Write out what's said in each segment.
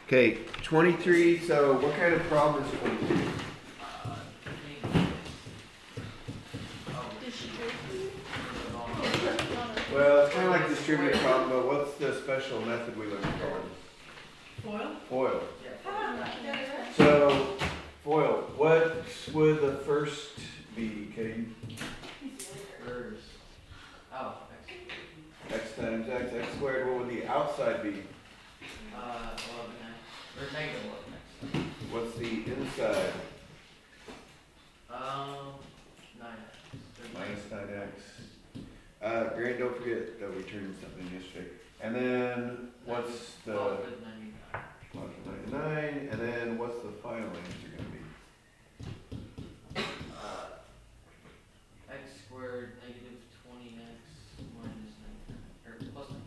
Okay, 23, so what kind of problem is 23? Well, it's kind of like distributive problem, but what's the special method we learned for? Foil. So, foil, what would the first be, Katie? X times x squared, what would the outside be? 11x. Or negative 11x. What's the inside? 9x. Minus 9x. Grant, don't forget that we turned something yesterday. And then, what's the... 12 is 99. 99, and then what's the final answer going to be? X squared negative 20x minus 99. Or plus 99,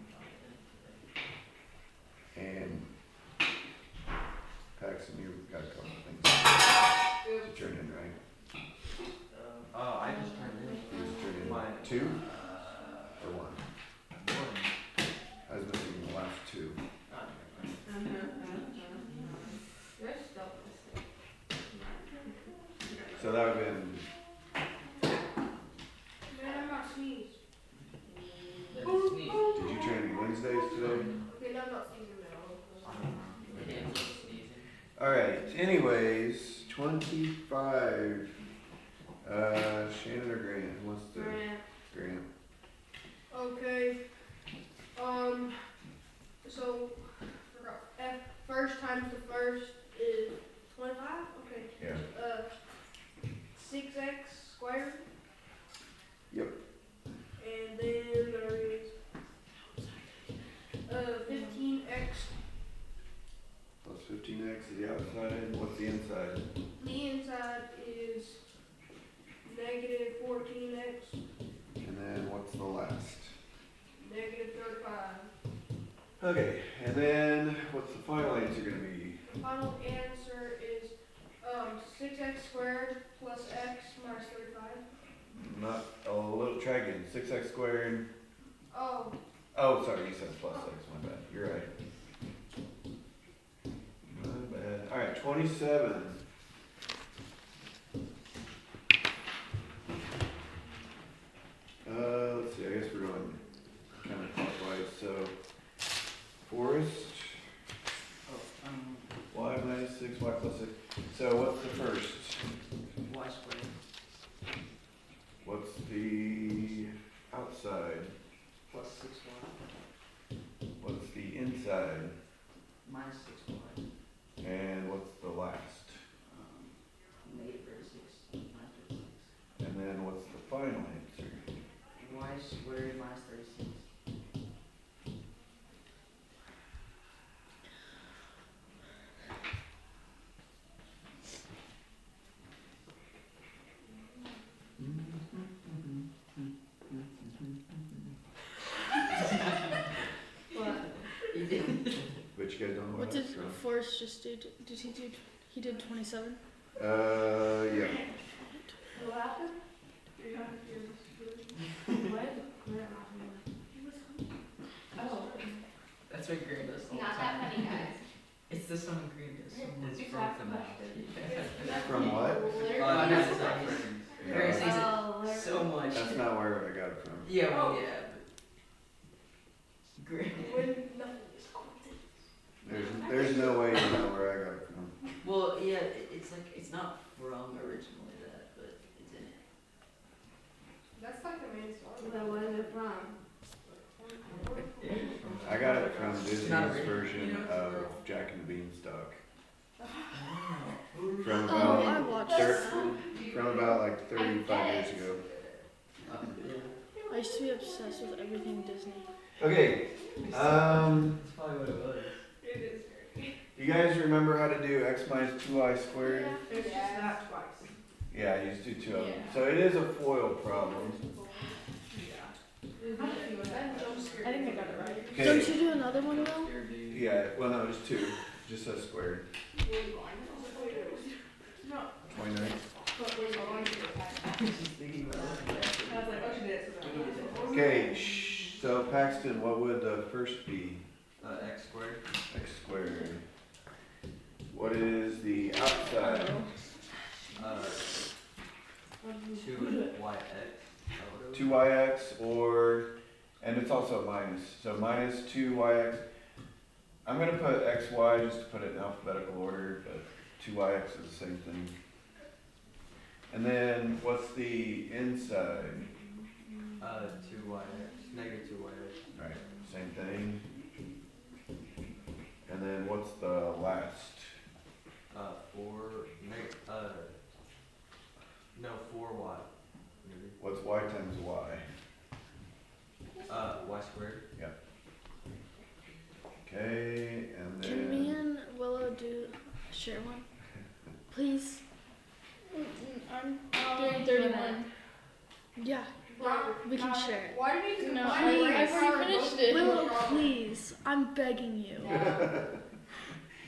sorry. And Paxton, you've got a couple of things to turn in, right? I just turned in. You just turned in Mine. 2 or 1? I was missing the last 2. So that would have been... Did you turn in Wednesdays today? Alright, anyways, 25. Shannon or Grant? Who wants to? Grant. Okay. So F first times the first is 25. Okay. Yeah. 6x squared. Yep. And then there is 15x. Plus 15x is the outside. What's the inside? The inside is negative 14x. And then what's the last? Negative 35. Okay, and then what's the final answer going to be? The final answer is 6x squared plus x minus 35. Not a little, try again. 6x squared. Oh, Oh, sorry, you said plus x. My bad. You're right. My bad. All right, 27. Let's see. I guess we're going counterclockwise. So, Forrest. Y minus 6, y plus 6. So what's the first? Y squared. What's the outside? Plus 6y. What's the inside? Minus 6y. And what's the last? Negative 36. Minus 36. And then what's the final answer? Y squared minus 36. But you guys don't know What did that's from. Forrest just do? Did he do? He did 27. Yeah. what happened? Oh. That's what Grant does all the Not time. that many guys. It's this one Grant does. It's From what? Oh, no, it's not. Grant says Oh, it so much. That's not where I got it from. Yeah, well, yeah. But Grant. When nothing is quantity. There's no way you know where I got it from. Well, yeah, it's like, it's not from originally that, but it's in it. That's like the main story. Then what is it from? I got it from Disney's not original. version You know, of Jack and the Beanstalk. Oh. From Oh, I about watched from about like 35 years ago. I used to be obsessed with everything Disney. Okay. That's probably what it was. It is very. You guys remember how to do x minus 2y squared? It's just that twice. Yeah, you just do 2 of them. Yeah. So it is a FOIL problem. I think I got it right. Okay. Don't you do another one though? Yeah, well no, it's 2. It just says squared. No. 29. Okay, so So Paxton, what would the first be? X squared. X squared. What is the outside? 2yx. 2yx, or, and it's also a minus, so minus 2yx. I'm gonna put xy just to put it in alphabetical order, but 2yx is the same thing. And then what's the inside? 2yx, negative 2yx. Right, same thing. And then what's the last? 4y. Maybe. What's y times y? Y squared. Okay, and Can me then, and Willow share one? Please? I'm Um, doing 31. Yeah, we can share it. Why do we No, combine I've already finished it. Willow, please. I'm begging you.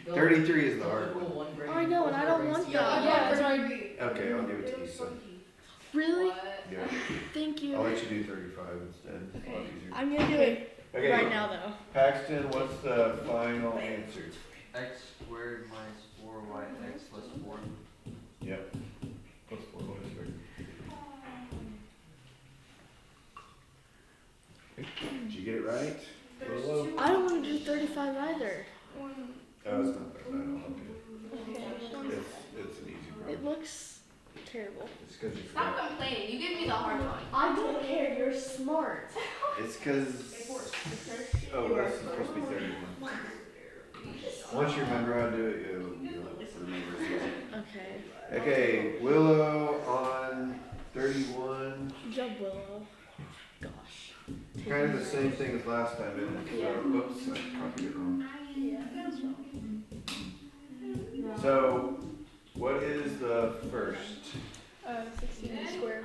Go- 33 is the hard go one. one grade I know, and I don't before want grade that. school. Yeah, that's right. Okay, I'll give it to Issa. Really? Yeah, Thank I'll you. let you do 35 instead. It's a lot Okay. easier. I'm gonna do it Okay, right now though. Paxton, what's the final answer? X squared minus 4yx plus 4. Yep. What's 4 y squared? Did you get it right? Willow? I don't want to do 35 either. Oh, it's not that bad, I'll do it. It's an easy It problem. looks terrible. It's cause you Stop forgot. complaining. You give me the hard one. I don't care. You're smart. It's cause, oh, that's supposed to be 31. Once you remember how to do it, you'll remember it's easy. Okay. Okay, Willow on 31. Good job, Willow. Gosh. Kind of the same thing as last time, isn't it? Yeah. Oops, I copied it wrong. Yeah, that's wrong. So, what is the first? 16 squared.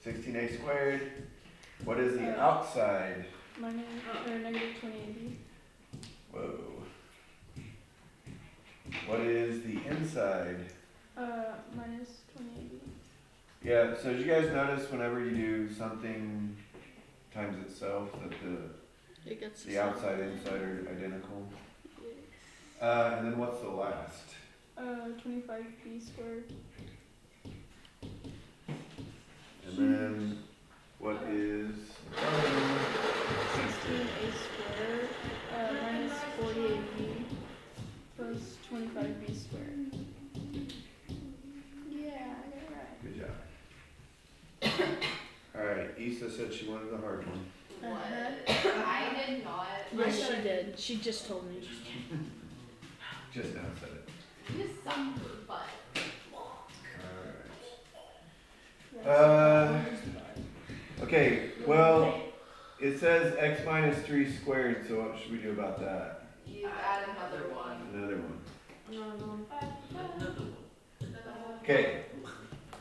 16a squared. What is the outside? Minus or negative 20ab. Whoa. What is the inside? Minus 20ab. Yeah, so did you guys notice whenever you do something times itself that It gets the outside and inside are identical? Yes. And then what's the last? 25b squared. And then what is 16a squared. Minus 40ab plus 25b squared. Yeah, I got it right. Good job. Alright, Issa said she wanted the hard one. Uh-huh. I did not. Yes, she did. She just told me. Just now said it. You suck, but. Alright. Okay, well, it says x minus 3 squared, so what should we do about that? You add another one. Another one. Another one. Okay,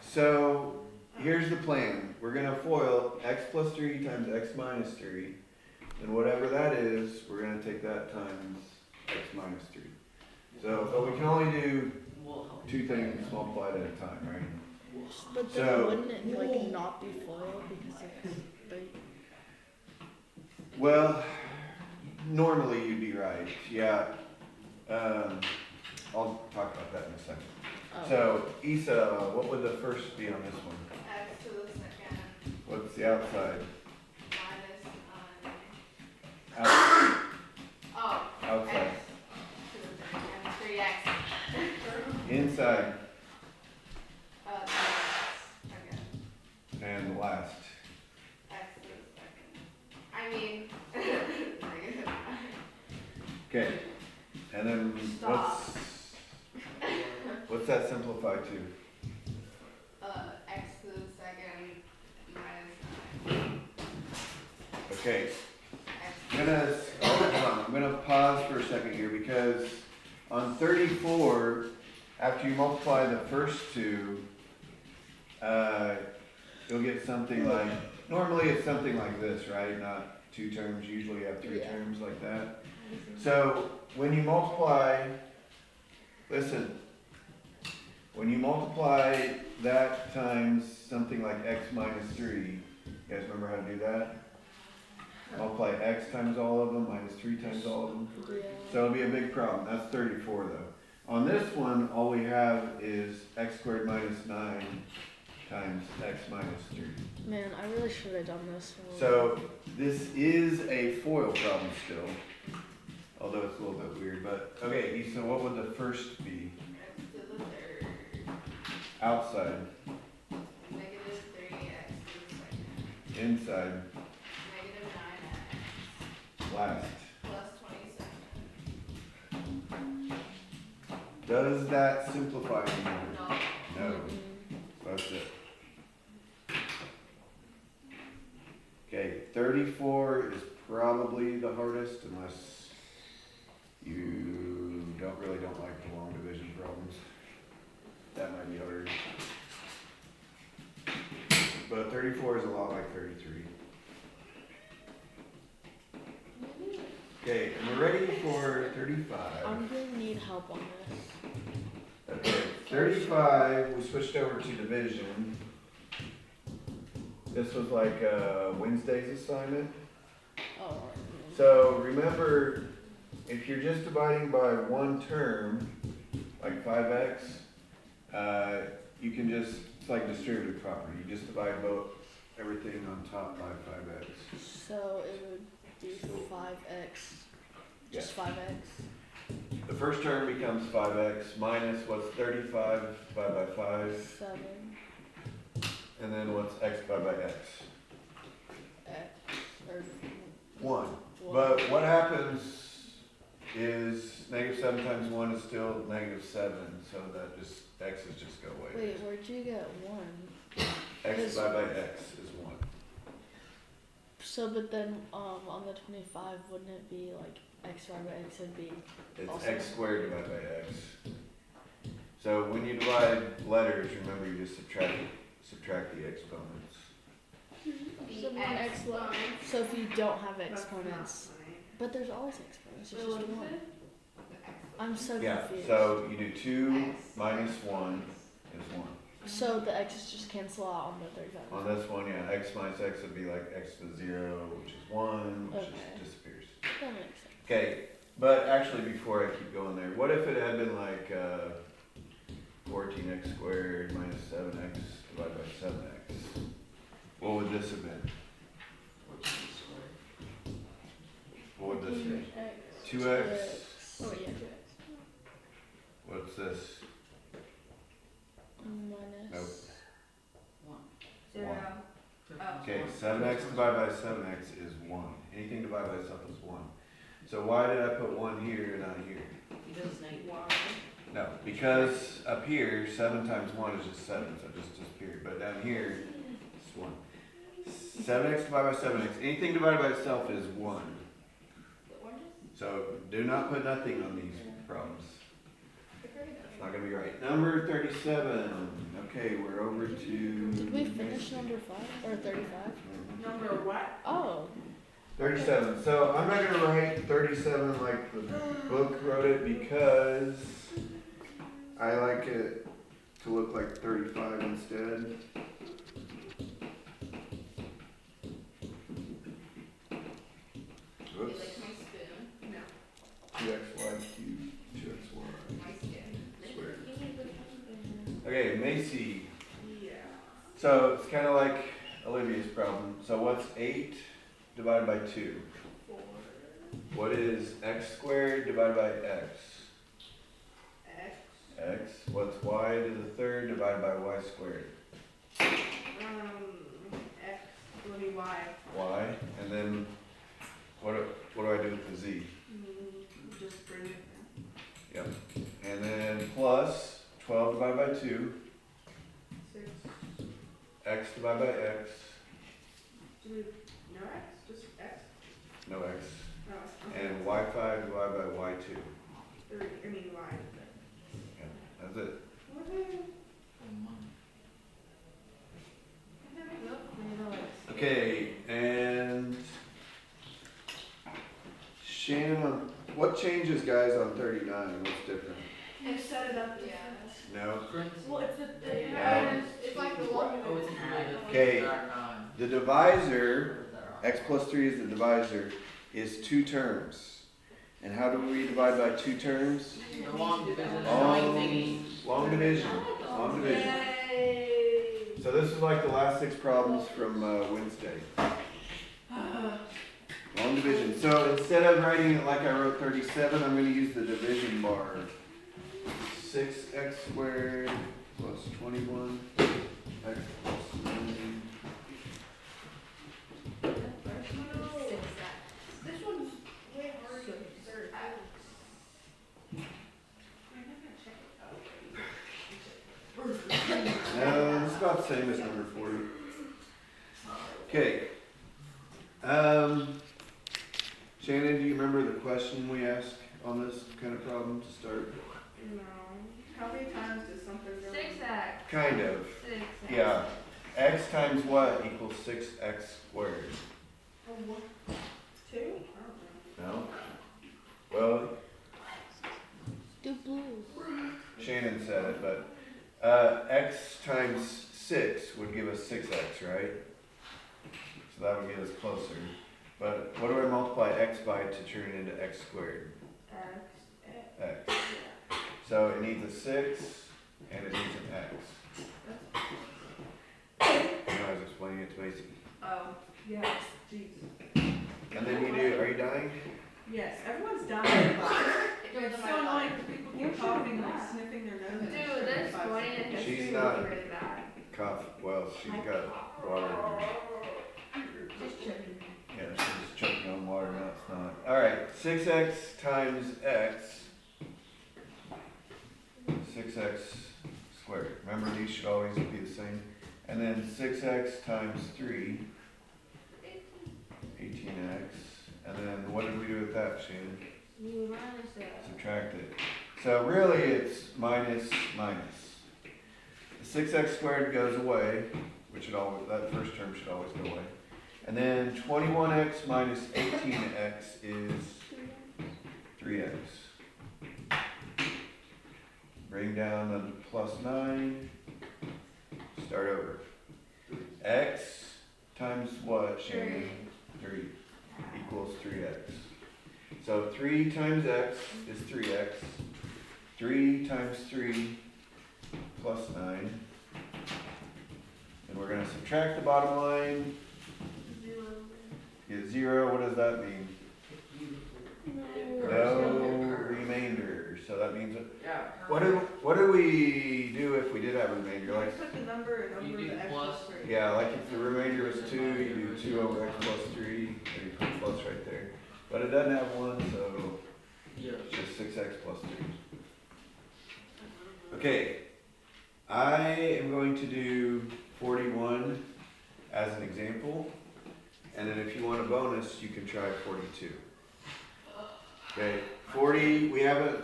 so here's the plan. We're gonna FOIL x plus 3 times x minus 3. And whatever that is, we're gonna take that times x minus 3. So, but we can only do Well, 2 things multiplied at a time, right? But then So- wouldn't it like not be foil because it's like Well, normally you'd be right, yeah. I'll talk about that in a second. oh. So, Issa, what would the first be on this one? X to the second What's the outside? minus Out, oh, outside. X to the second and 3x. Inside. 3x again. And last. X to the second. I mean, Okay. And then what's that simplify to? x to the second minus 9. Okay. X I'm gonna pause for a second here because on 34, after you multiply the first two, you'll get something like, normally it's something like this, right? Not 2 terms, usually you have 3 Yeah. terms like that. So when you multiply, listen, when you multiply that times something like x minus 3, you guys remember how to do that? multiply x times all of them, minus 3 times all of them. Yeah. So it'll be a big problem. That's 34 though. On this one, all we have is x squared minus 9 times x minus 3. Man, I really should have done this one. So this is a FOIL problem still, although it's a little bit weird. But okay, so what would the first be? X to the third. Outside, Negative 3x to the second. inside, Negative 9x last. plus 27. Does that simplify anymore? No. No. That's it. Okay, 34 is probably the hardest unless you don't like the long division problems. That might be harder. But 34 is a lot like 33. Okay, and we're ready for 35. I'm gonna need help on this. Okay, 35, we switched over to division. This was like Wednesday's assignment. Oh. So remember, if you're just dividing by one term, like 5x, you can just, it's like distributive property. You just divide everything on top by 5x. So it would be 5x. Just 5x. The first term becomes 5x minus what's 35 divided by 5, 7 and then what's x divided by x? x or 1. one. But what happens is negative 7 times 1 is still negative 7, so that just, x's just go away. Wait, where'd you get 1? X divided by x is 1. So, but then on the 25, wouldn't it be like x divided by x would be It's also x squared divided by x. So when you divide letters, remember you just subtract the exponents. So one x left. So if you don't have exponents, but there's always exponents, it's just 1. I'm so Yeah, confused. so you do 2 minus 1 is 1. So the x's just cancel out on the 35. On this one, yeah, x minus x would be like x to the 0, which is 1, which Okay. just disappears. That makes sense. Okay, but actually before I keep going there, what if it had been like 14x squared minus 7x divided by 7x? What would this have been? What's the square? What would this be? X. 2x? Oh yeah, 2x. What's this? Minus. Nope. 1. 0. Oh. Okay, 7x divided by 7x is 1. Anything divided by itself is 1. So why did I put 1 here and not here? Because it's negative. No, because up here, 7 times 1 is just 7, so it just disappeared. But down here, it's 1. 7x divided by 7x. Anything divided by itself is 1. So do not put nothing on these problems. It's not going to be right. Number 37. Okay, we're over to... Did we finish number 5 or 35? Number what? Oh. 37. So I'm not going to write 37 like the book wrote it because I like it to look like 35 instead. Oops. my spoon? No. 2xy cubed, 2xy. My skin. Squared. Okay, Macy. Yeah. So it's kind of like Olivia's problem. So what's 8 divided by 2? 4. What is x squared divided by x? X. X. What's y to the third divided by y squared? X will be Y. Y. And then what do I do with the z? Just bring it Yep. And then plus 12 divided by 2, down. 6. x divided by x, Do we, no X? Just X? no x, No. and y5 divided by y2. 3, I mean Y. Yeah, that's it. Okay, and Shannon, what changes, guys, on 39? What's different? You set it up, yeah. No? Well, it's a, Yeah. it's like the one. Oh, it's negative. Okay. Back on. The divisor, Where's that x plus 3 is the divisor, is 2 terms. And how do we divide by 2 terms? The long division, Long- annoying thingy. Long division. Long division. Yay. So this is like the last 6 problems from Wednesday. Long division. So instead of writing it like I wrote 37, I'm going to use the division bar. 6x squared plus 21 x plus 9. This one's way harder than third. No, it's about the same as number 40. Okay. Shannon, do you remember the question we asked on this kind of problem to start? No. How many times does something go? 6x. Kind of. 6x. Yeah. X times what equals 6x squared? Oh, what? 2? I don't know. No? Well, Do blue. Shannon said it, but x times 6 would give us 6x, right? So that would get us closer. But what do I multiply x by to turn it into x squared? X. So it needs a 6 and it needs an x. I was explaining it to Macy. Oh, yes. Jeez. And then you do, are you dying? Yes, everyone's dying. It's so annoying because people keep coughing, like sniffing their nose. Dude, that's funny. And She's history not- was really bad. Cough. Well, she's got water in her. Just checking. Yeah, she's just choking on water, no it's not. Alright, 6x times x. 6x squared. Remember these should always be the same. And then 6x times 3. 18x. And then what did we do with that, Shannon? You minus that. Subtract it. So really it's minus minus. The 6x squared goes away, which it always, that first term should always go away. And then 21x minus 18x is 3x. Bring down the plus 9. Start over. X times what, Shannon? 3 equals 3x. So 3 times x is 3x. 3 times 3 plus 9. And we're going to subtract the bottom line. Get 0. What does that mean? No remainder. So that means Yeah. what do we do if we did have a remainder? You Like put the number and You over do the x plus. plus 3. yeah, like if the remainder was 2, you do 2 over x plus 3, and you put plus right there. But it doesn't have 1, so Yeah. it's just 6x plus 3. Okay, I am going to do 41 as an example, and then if you want a bonus, you can try 42. Okay, 40, we haven't,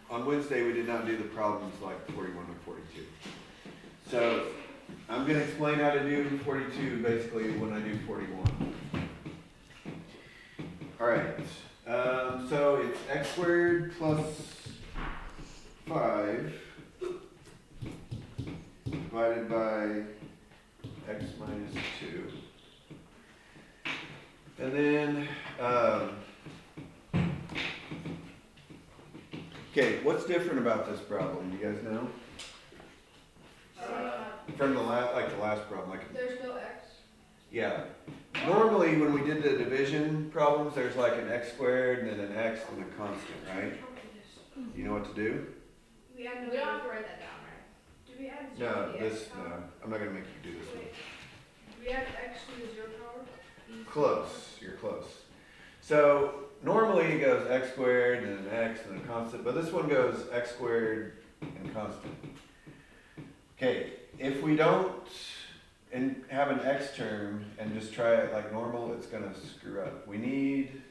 on Wednesday we did not do the problems like 41 and 42. So, I'm going to explain how to do 42 basically when I do 41. Alright, so it's x squared plus 5 divided by x minus 2. And then, okay, what's different about this problem? Do you guys know? From the last problem, like There's no x. yeah. Normally, when we did the division problems, there's like an x squared and then an x and a constant, right? You know what to do? We add We don't have to write that down, right? Do we add 0 No, to the this x no. power? I'm not gonna make you do this one. Wait. Do we add x to the 0 power? Close. You're close. So normally it goes x squared and an x and a constant, but this one goes x squared and constant. Okay, if we don't and have an x term and just try it like normal, it's gonna screw up. We need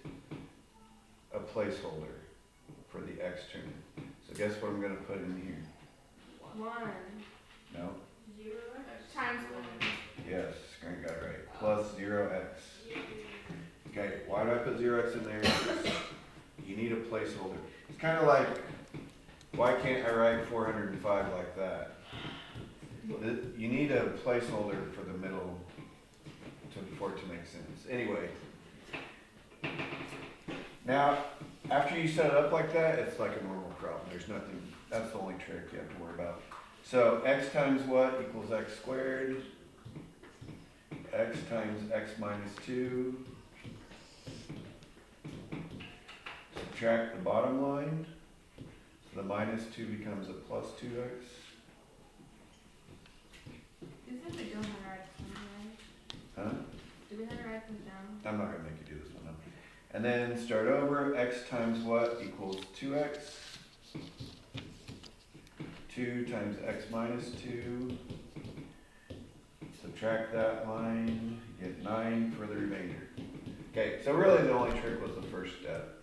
a placeholder for the x term. So guess what I'm gonna put in here? 1. No? 0 x. Times 1. Yes, Grant got it right. Plus 0x. Okay, why do I put 0x in there? Because you need a placeholder. It's kind of like, why can't I write 405 like that? You need a placeholder for the middle for it to make sense. Anyway. Now, after you set it up like that, it's like a normal problem. There's nothing, that's the only trick you have to worry about. So x times what equals x squared? X times x minus 2. Subtract the bottom line. So the minus 2 becomes a plus 2x. Isn't it going to write them down? Huh? Do we have to write them down? I'm not going to make you do this one. No. And then start over. X times what equals 2x? 2 times x minus 2. Subtract that line, you get 9 for the remainder. Okay, so really the only trick was the first step.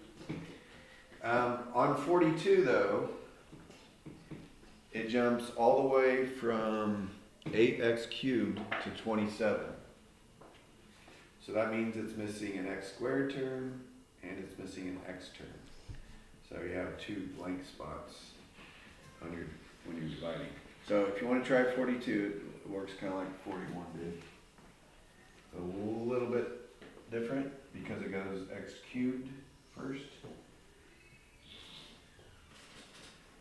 On 42 though, it jumps all the way from 8x cubed to 27. So that means it's missing an x squared term and it's missing an x term. So you have 2 blank spots on your, when you're dividing. So if you want to try 42, it works kind of like 41 did. A little bit different because it goes x cubed first.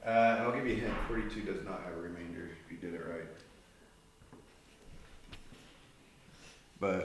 And I'll give you a hint, 42 does not have a remainder if you did it right. But